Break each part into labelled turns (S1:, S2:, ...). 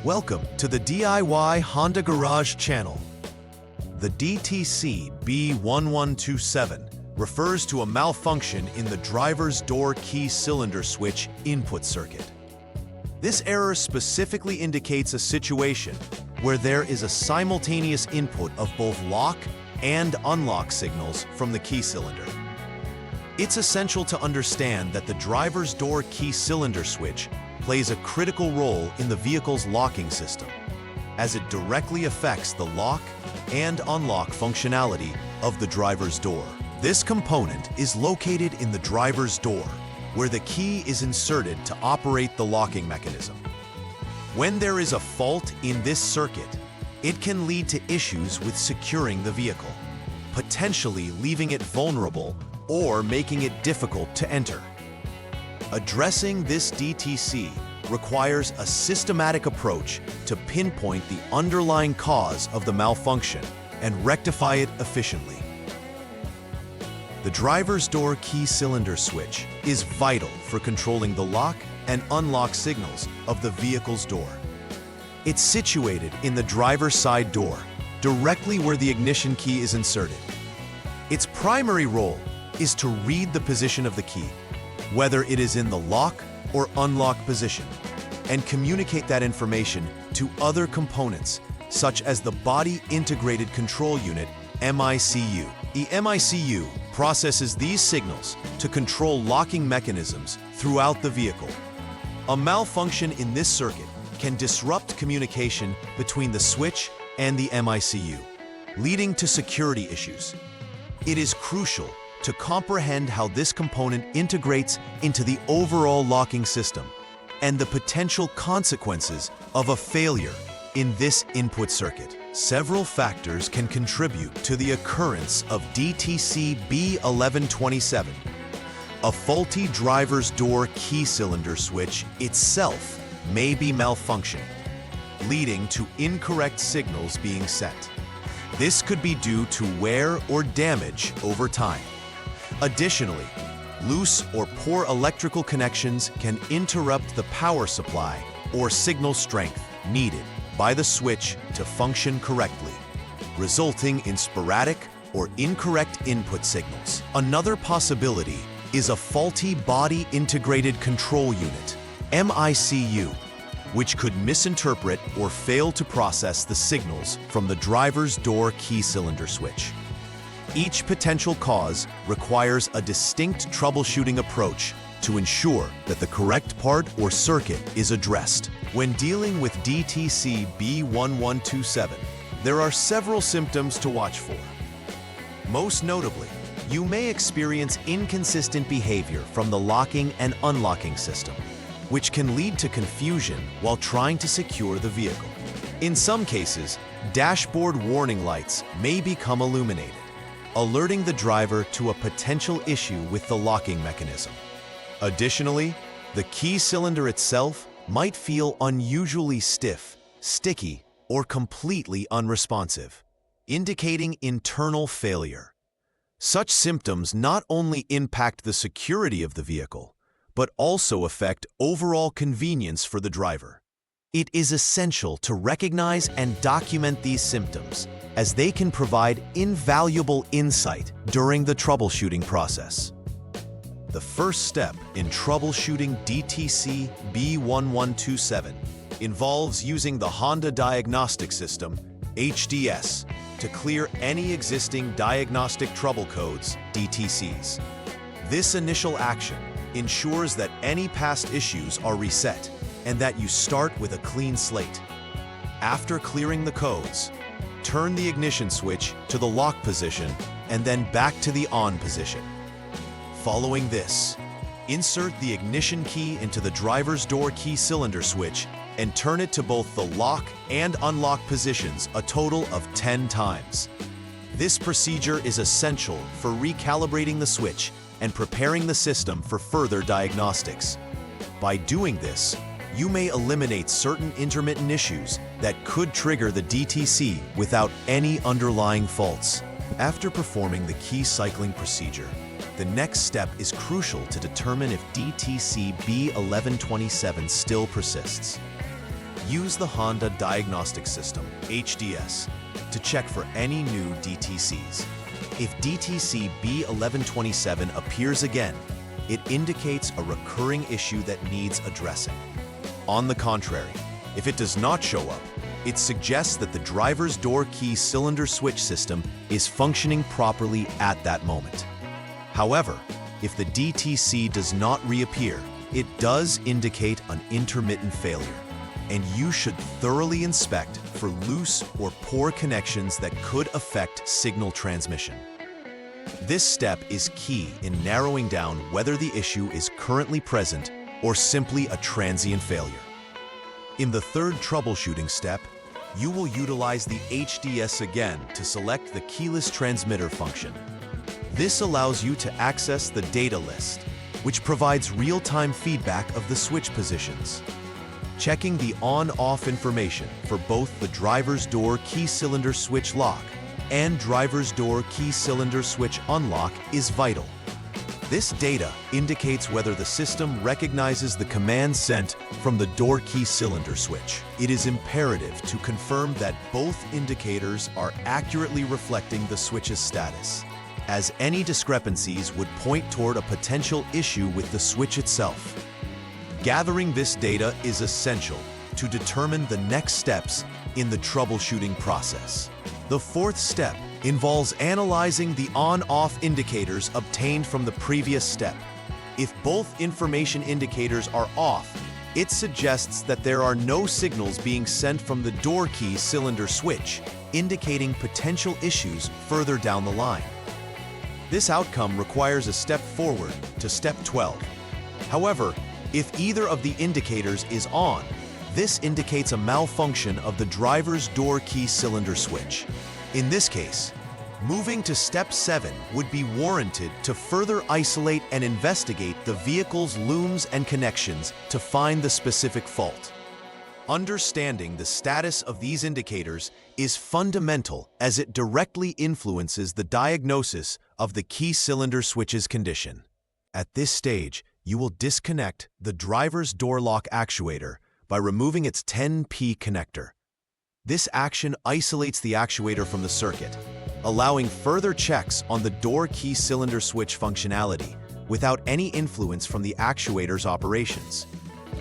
S1: Welcome to the DIY Honda Garage channel. The DTC B1127 refers to a malfunction in the driver's door key cylinder switch input circuit. This error specifically indicates a situation where there is a simultaneous input of both lock and unlock signals from the key cylinder. It's essential to understand that the driver's door key cylinder switch plays a critical role in the vehicle's locking system, as it directly affects the lock and unlock functionality of the driver's door. This component is located in the driver's door, where the key is inserted to operate the locking mechanism. When there is a fault in this circuit, it can lead to issues with securing the vehicle, potentially leaving it vulnerable or making it difficult to enter. Addressing this DTC requires a systematic approach to pinpoint the underlying cause of the malfunction and rectify it efficiently. The driver's door key cylinder switch is vital for controlling the lock and unlock signals of the vehicle's door. It's situated in the driver's side door, directly where the ignition key is inserted. Its primary role is to read the position of the key, whether it is in the lock or unlock position, and communicate that information to other components, such as the Body Integrated Control Unit, MICU. The MICU processes these signals to control locking mechanisms throughout the vehicle. A malfunction in this circuit can disrupt communication between the switch and the MICU, leading to security issues. It is crucial to comprehend how this component integrates into the overall locking system and the potential consequences of a failure in this input circuit. Several factors can contribute to the occurrence of DTC B1127. A faulty driver's door key cylinder switch itself may be malfunctioning, leading to incorrect signals being sent. This could be due to wear or damage over time. Additionally, loose or poor electrical connections can interrupt the power supply or signal strength needed by the switch to function correctly, resulting in sporadic or incorrect input signals. Another possibility is a faulty Body Integrated Control Unit, MICU, which could misinterpret or fail to process the signals from the driver's door key cylinder switch. Each potential cause requires a distinct troubleshooting approach to ensure that the correct part or circuit is addressed. When dealing with DTC B1127, there are several symptoms to watch for. Most notably, you may experience inconsistent behavior from the locking and unlocking system, which can lead to confusion while trying to secure the vehicle. In some cases, dashboard warning lights may become illuminated, alerting the driver to a potential issue with the locking mechanism. Additionally, the key cylinder itself might feel unusually stiff, sticky, or completely unresponsive, indicating internal failure. Such symptoms not only impact the security of the vehicle, but also affect overall convenience for the driver. It is essential to recognize and document these symptoms, as they can provide invaluable insight during the troubleshooting process. The first step in troubleshooting DTC B1127 involves using the Honda Diagnostic System, HDS, to clear any existing diagnostic trouble codes, DTCs. This initial action ensures that any past issues are reset and that you start with a clean slate. After clearing the codes, turn the ignition switch to the lock position and then back to the on position. Following this, insert the ignition key into the driver's door key cylinder switch and turn it to both the lock and unlock positions a total of 10 times. This procedure is essential for recalibrating the switch and preparing the system for further diagnostics. By doing this, you may eliminate certain intermittent issues that could trigger the DTC without any underlying faults. After performing the key cycling procedure, the next step is crucial to determine if DTC B1127 still persists. use the Honda Diagnostics System, HDS, to check for any new DTCs. If DTC B1127 appears again, it indicates a recurring issue that needs addressing. On the contrary, if it does not show up, it suggests that the driver's door key cylinder switch system is functioning properly at that moment. However, if the DTC does not reappear, it does indicate an intermittent failure, and you should thoroughly inspect for loose or poor connections that could affect signal transmission. This step is key in narrowing down whether the issue is currently present or simply a transient failure. In the third troubleshooting step, you will utilize the HDS again to select the keyless transmitter function. This allows you to access the data list, which provides real-time feedback of the switch positions. Checking the on-off information for both the driver's door key cylinder switch lock and driver's door key cylinder switch unlock is vital. This data indicates whether the system recognizes the command sent from the door key cylinder switch. It is imperative to confirm that both indicators are accurately reflecting the switch's status, as any discrepancies would point toward a potential issue with the switch itself. Gathering this data is essential to determine the next steps in the troubleshooting process. The fourth step involves analyzing the on-off indicators obtained from the previous step. If both information indicators are off, it suggests that there are no signals being sent from the door key cylinder switch, indicating potential issues further down the line. This outcome requires a step forward to step 12. However, if either of the indicators is on, this indicates a malfunction of the driver's door key cylinder switch. In this case, moving to step 7 would be warranted to further isolate and investigate the vehicle's looms and connections to find the specific fault. Understanding the status of these indicators is fundamental as it directly influences the diagnosis of the key cylinder switch's condition. At this stage, you will disconnect the driver's door lock actuator by removing its 10P connector. This action isolates the actuator from the circuit, allowing further checks on the door key cylinder switch functionality without any influence from the actuator's operations.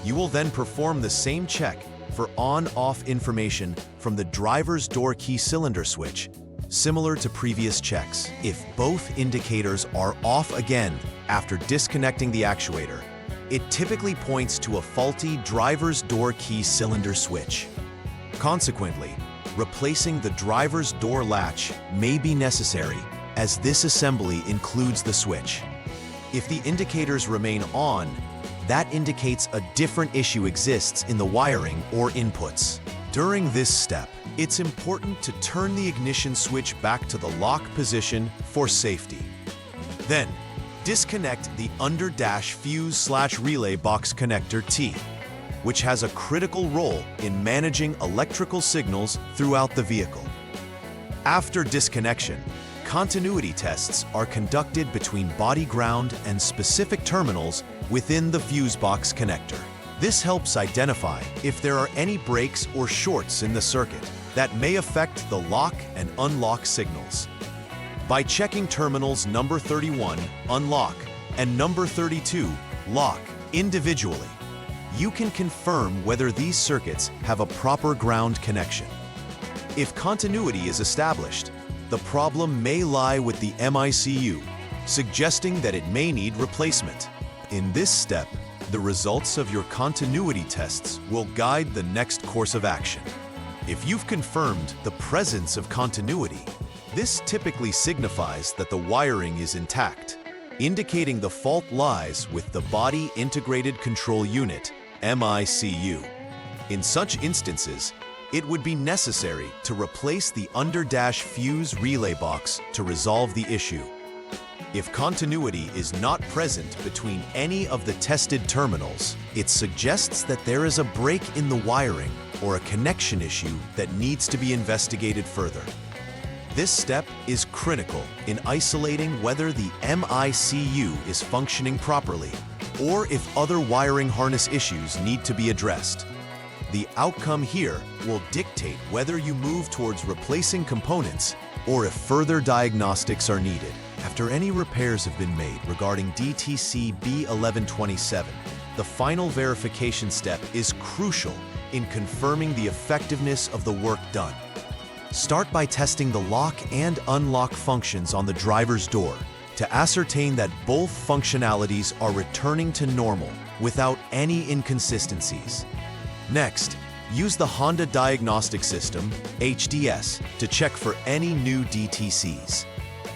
S1: You will then perform the same check for on-off information from the driver's door key cylinder switch, similar to previous checks. If both indicators are off again after disconnecting the actuator, it typically points to a faulty driver's door key cylinder switch. Consequently, replacing the driver's door latch may be necessary, as this assembly includes the switch. If the indicators remain on, that indicates a different issue exists in the wiring or inputs. During this step, it's important to turn the ignition switch back to the lock position for safety. Then, disconnect the under-dash fuse/relay box connector T, which has a critical role in managing electrical signals throughout the vehicle. After disconnection, continuity tests are conducted between body ground and specific terminals within the fuse box connector. This helps identify if there are any breaks or shorts in the circuit that may affect the lock and unlock signals. By checking terminals number 31, unlock, and number 32, lock, individually, you can confirm whether these circuits have a proper ground connection. If continuity is established, the problem may lie with the MICU, suggesting that it may need replacement. In this step, the results of your continuity tests will guide the next course of action. If you've confirmed the presence of continuity, this typically signifies that the wiring is intact, indicating the fault lies with the Body Integrated Control Unit, MICU. In such instances, it would be necessary to replace the under-dash fuse relay box to resolve the issue. If continuity is not present between any of the tested terminals, it suggests that there is a break in the wiring or a connection issue that needs to be investigated further. This step is critical in isolating whether the MICU is functioning properly or if other wiring harness issues need to be addressed. The outcome here will dictate whether you move towards replacing components or if further diagnostics are needed. After any repairs have been made regarding DTC B1127, the final verification step is crucial in confirming the effectiveness of the work done. Start by testing the lock and unlock functions on the driver's door to ascertain that both functionalities are returning to normal without any inconsistencies. Next, use the Honda Diagnostic System, HDS, to check for any new DTCs.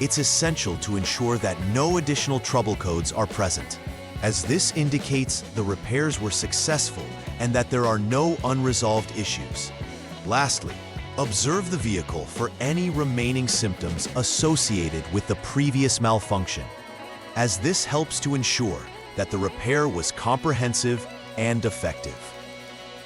S1: It's essential to ensure that no additional trouble codes are present, as this indicates the repairs were successful and that there are no unresolved issues. Lastly, observe the vehicle for any remaining symptoms associated with the previous malfunction, as this helps to ensure that the repair was comprehensive and effective.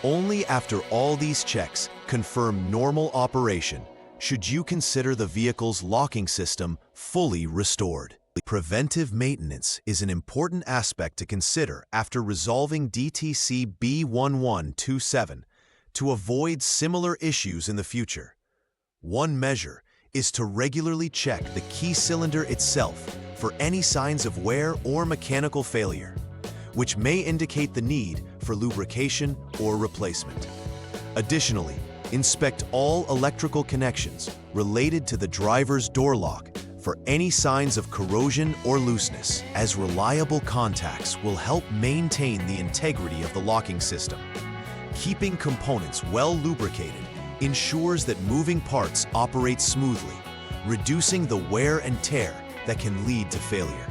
S1: Only after all these checks confirm normal operation should you consider the vehicle's locking system fully restored. Preventive maintenance is an important aspect to consider after resolving DTC B1127 to avoid similar issues in the future. One measure is to regularly check the key cylinder itself for any signs of wear or mechanical failure, which may indicate the need for lubrication or replacement. Additionally, inspect all electrical connections related to the driver's door lock for any signs of corrosion or looseness, as reliable contacts will help maintain the integrity of the locking system. Keeping components well lubricated ensures that moving parts operate smoothly, reducing the wear and tear that can lead to failure.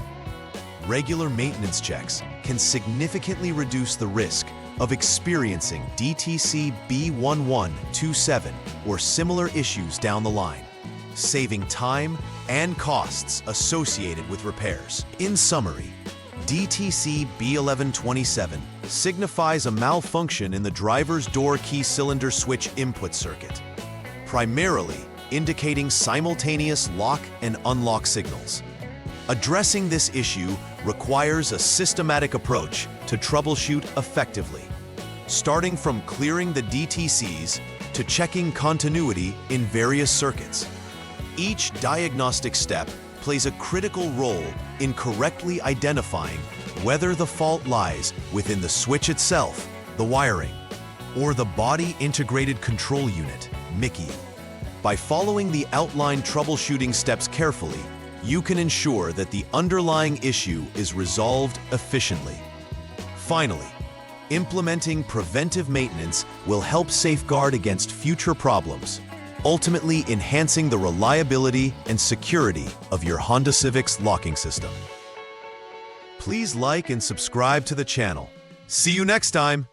S1: Regular maintenance checks can significantly reduce the risk of experiencing DTC B1127 or similar issues down the line, saving time and costs associated with repairs. In summary, DTC B1127 signifies a malfunction in the driver's door key cylinder switch input circuit, primarily indicating simultaneous lock and unlock signals. Addressing this issue requires a systematic approach to troubleshoot effectively, starting from clearing the DTCs to checking continuity in various circuits. Each diagnostic step plays a critical role in correctly identifying whether the fault lies within the switch itself, the wiring, or the Body Integrated Control Unit, MICU. By following the outlined troubleshooting steps carefully, you can ensure that the underlying issue is resolved efficiently. Finally, implementing preventive maintenance will help safeguard against future problems, ultimately enhancing the reliability and security of your Honda Civics locking system. Please like and subscribe to the channel. See you next time!